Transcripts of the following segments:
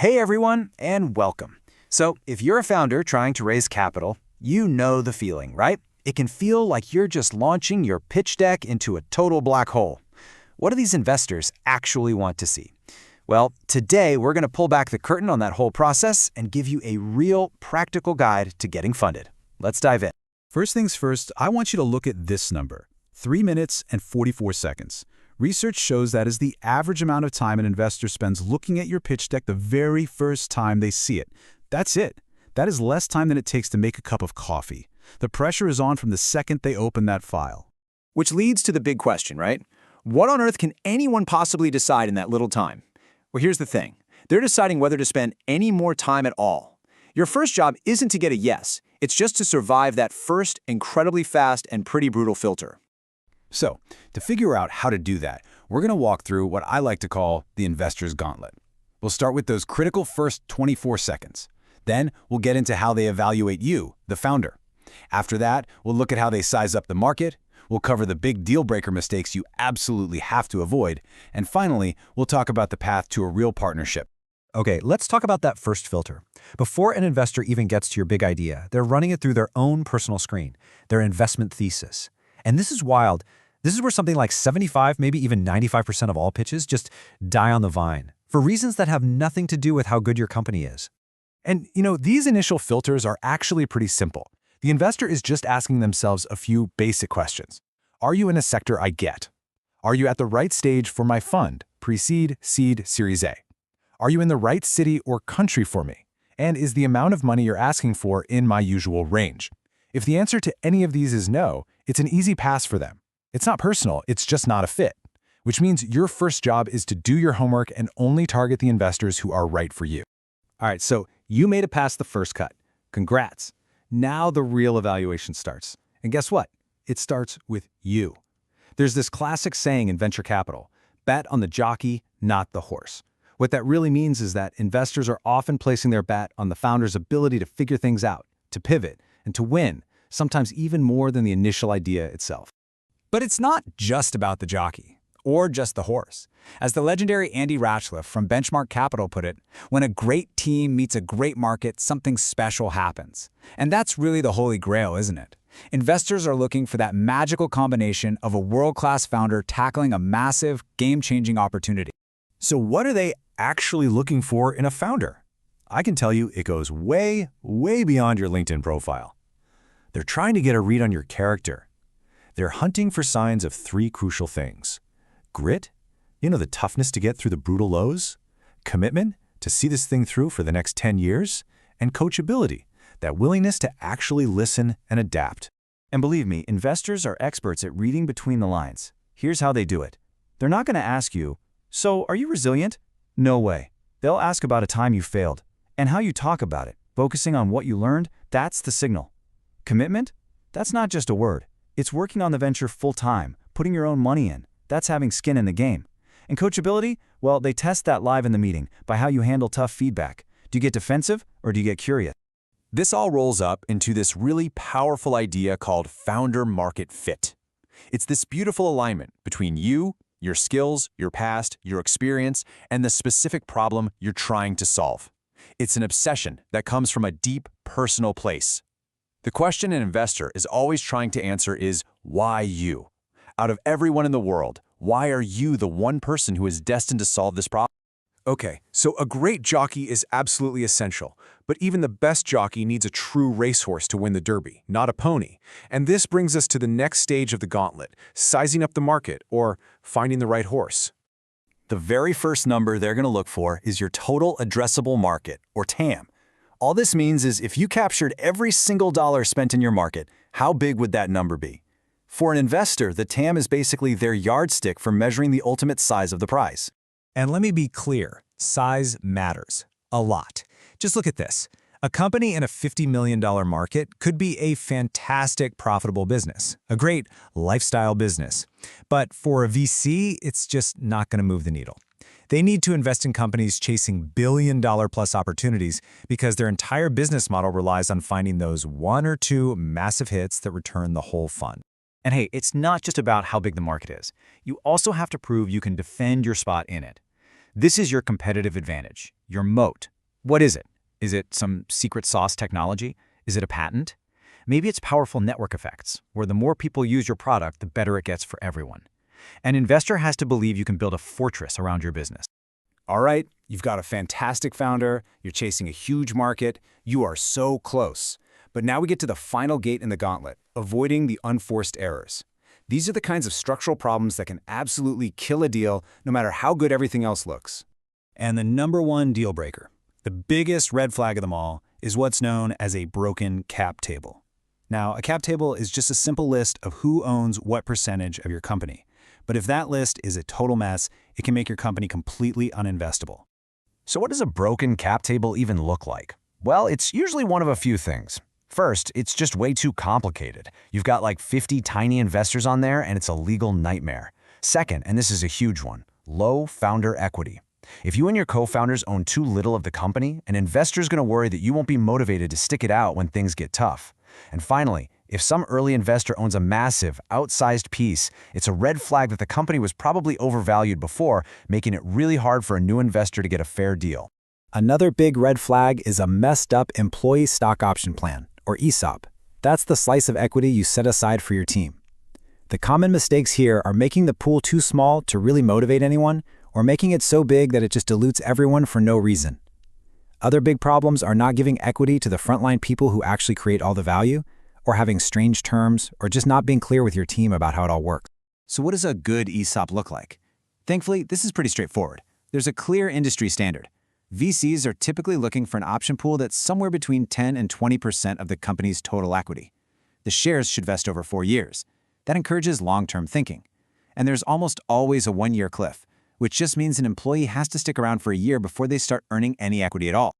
Hey everyone, and welcome. So, if you're a founder trying to raise capital, you know the feeling, right? It can feel like you're just launching your pitch deck into a total black hole. What do these investors actually want to see? Well, today we're going to pull back the curtain on that whole process and give you a real, practical guide to getting funded. Let's dive in. First things first, I want you to look at this number, 3 minutes and 44 seconds. Research shows that is the average amount of time an investor spends looking at your pitch deck the very first time they see it. That's it. That is less time than it takes to make a cup of coffee. The pressure is on from the second they open that file. Which leads to the big question, right? What on earth can anyone possibly decide in that little time? Well, here's the thing. They're deciding whether to spend any more time at all. Your first job isn't to get a yes. It's just to survive that first incredibly fast and pretty brutal filter. So, to figure out how to do that, we're going to walk through what I like to call the investor's gauntlet. We'll start with those critical first 24 seconds. Then, we'll get into how they evaluate you, the founder. After that, we'll look at how they size up the market. We'll cover the big deal-breaker mistakes you absolutely have to avoid. And finally, we'll talk about the path to a real partnership. Okay, let's talk about that first filter. Before an investor even gets to your big idea, they're running it through their own personal screen, their investment thesis. And this is wild. This is where something like 75, maybe even 95% of all pitches just die on the vine, for reasons that have nothing to do with how good your company is. And, these initial filters are actually pretty simple. The investor is just asking themselves a few basic questions. Are you in a sector I get? Are you at the right stage for my fund, pre-seed, seed, Series A? Are you in the right city or country for me? And is the amount of money you're asking for in my usual range? If the answer to any of these is no, it's an easy pass for them. It's not personal, it's just not a fit, which means your first job is to do your homework and only target the investors who are right for you. All right, so you made it past the first cut. Congrats. Now the real evaluation starts. And guess what? It starts with you. There's this classic saying in venture capital, bet on the jockey, not the horse. What that really means is that investors are often placing their bet on the founder's ability to figure things out, to pivot, and to win, sometimes even more than the initial idea itself. But it's not just about the jockey, or just the horse. As the legendary Andy Rachleff from Benchmark Capital put it, when a great team meets a great market, something special happens. And that's really the holy grail, isn't it? Investors are looking for that magical combination of a world-class founder tackling a massive, game-changing opportunity. So what are they actually looking for in a founder? I can tell you it goes way, way beyond your LinkedIn profile. They're trying to get a read on your character. They're hunting for signs of 3 crucial things. Grit, the toughness to get through the brutal lows. Commitment, to see this thing through for the next 10 years. And coachability, that willingness to actually listen and adapt. And believe me, investors are experts at reading between the lines. Here's how they do it. They're not going to ask you, so are you resilient? No way. They'll ask about a time you failed and how you talk about it, focusing on what you learned. That's the signal. Commitment? That's not just a word. It's working on the venture full-time, putting your own money in. That's having skin in the game. And coachability? Well, they test that live in the meeting by how you handle tough feedback. Do you get defensive or do you get curious? This all rolls up into this really powerful idea called founder-market fit. It's this beautiful alignment between you, your skills, your past, your experience, and the specific problem you're trying to solve. It's an obsession that comes from a deep, personal place. The question an investor is always trying to answer is, why you? Out of everyone in the world, why are you the one person who is destined to solve this problem? Okay, so a great jockey is absolutely essential, but even the best jockey needs a true racehorse to win the Derby, not a pony. And this brings us to the next stage of the gauntlet, sizing up the market, or finding the right horse. The very first number they're going to look for is your total addressable market, or TAM. All this means is if you captured every single dollar spent in your market, how big would that number be? For an investor, the TAM is basically their yardstick for measuring the ultimate size of the prize. And let me be clear, size matters a lot. Just look at this. A company in a $50 million market could be a fantastic, profitable business, a great lifestyle business. But for a VC, it's just not going to move the needle. They need to invest in companies chasing billion-dollar-plus opportunities because their entire business model relies on finding those 1 or 2 massive hits that return the whole fund. And hey, it's not just about how big the market is. You also have to prove you can defend your spot in it. This is your competitive advantage, your moat, What is it? Is it some secret sauce technology? Is it a patent? Maybe it's powerful network effects, where the more people use your product, the better it gets for everyone. An investor has to believe you can build a fortress around your business. All right, you've got a fantastic founder, you're chasing a huge market, you are so close. But now we get to the final gate in the gauntlet, avoiding the unforced errors. These are the kinds of structural problems that can absolutely kill a deal no matter how good everything else looks. And the number one deal breaker, the biggest red flag of them all, is what's known as a broken cap table. Now, a cap table is just a simple list of who owns what percentage of your company. But if that list is a total mess, it can make your company completely uninvestable. So what does a broken cap table even look like? Well, it's usually one of a few things. First, it's just way too complicated. You've got like 50 tiny investors on there, and it's a legal nightmare. Second, and this is a huge one, low founder equity. If you and your co-founders own too little of the company, an investor's going to worry that you won't be motivated to stick it out when things get tough. And finally, if some early investor owns a massive, outsized piece, it's a red flag that the company was probably overvalued before, making it really hard for a new investor to get a fair deal. Another big red flag is a messed up employee stock option plan, or ESOP. That's the slice of equity you set aside for your team. The common mistakes here are making the pool too small to really motivate anyone, or making it so big that it just dilutes everyone for no reason. Other big problems are not giving equity to the frontline people who actually create all the value, or having strange terms, or just not being clear with your team about how it all works. So what does a good ESOP look like? Thankfully, this is pretty straightforward. There's a clear industry standard. VCs are typically looking for an option pool that's somewhere between 10 and 20% of the company's total equity. The shares should vest over 4 years. That encourages long-term thinking. And there's almost always a 1-year cliff, which just means an employee has to stick around for a year before they start earning any equity at all.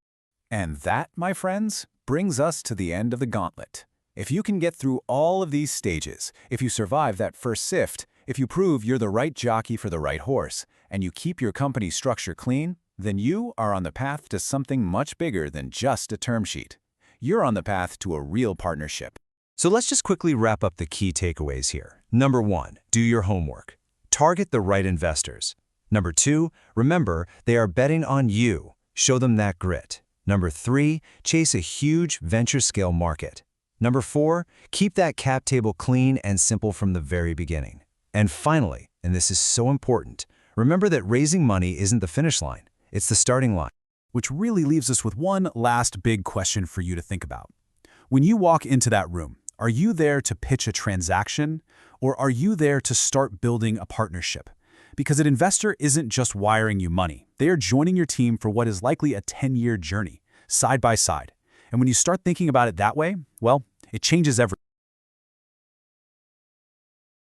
And that, my friends, brings us to the end of the gauntlet. If you can get through all of these stages, if you survive that first sift, if you prove you're the right jockey for the right horse, and you keep your company structure clean, then you are on the path to something much bigger than just a term sheet. You're on the path to a real partnership. So let's just quickly wrap up the key takeaways here. Number 1, do your homework. Target the right investors. Number 2, remember they are betting on you. Show them that grit. Number 3, chase a huge venture-scale market. Number 4, keep that cap table clean and simple from the very beginning. And finally, and this is so important, remember that raising money isn't the finish line. It's the starting line. Which really leaves us with one last big question for you to think about. When you walk into that room, are you there to pitch a transaction, or are you there to start building a partnership? Because an investor isn't just wiring you money. They are joining your team for what is likely a 10-year journey, side by side. And when you start thinking about it that way, well, it changes everything.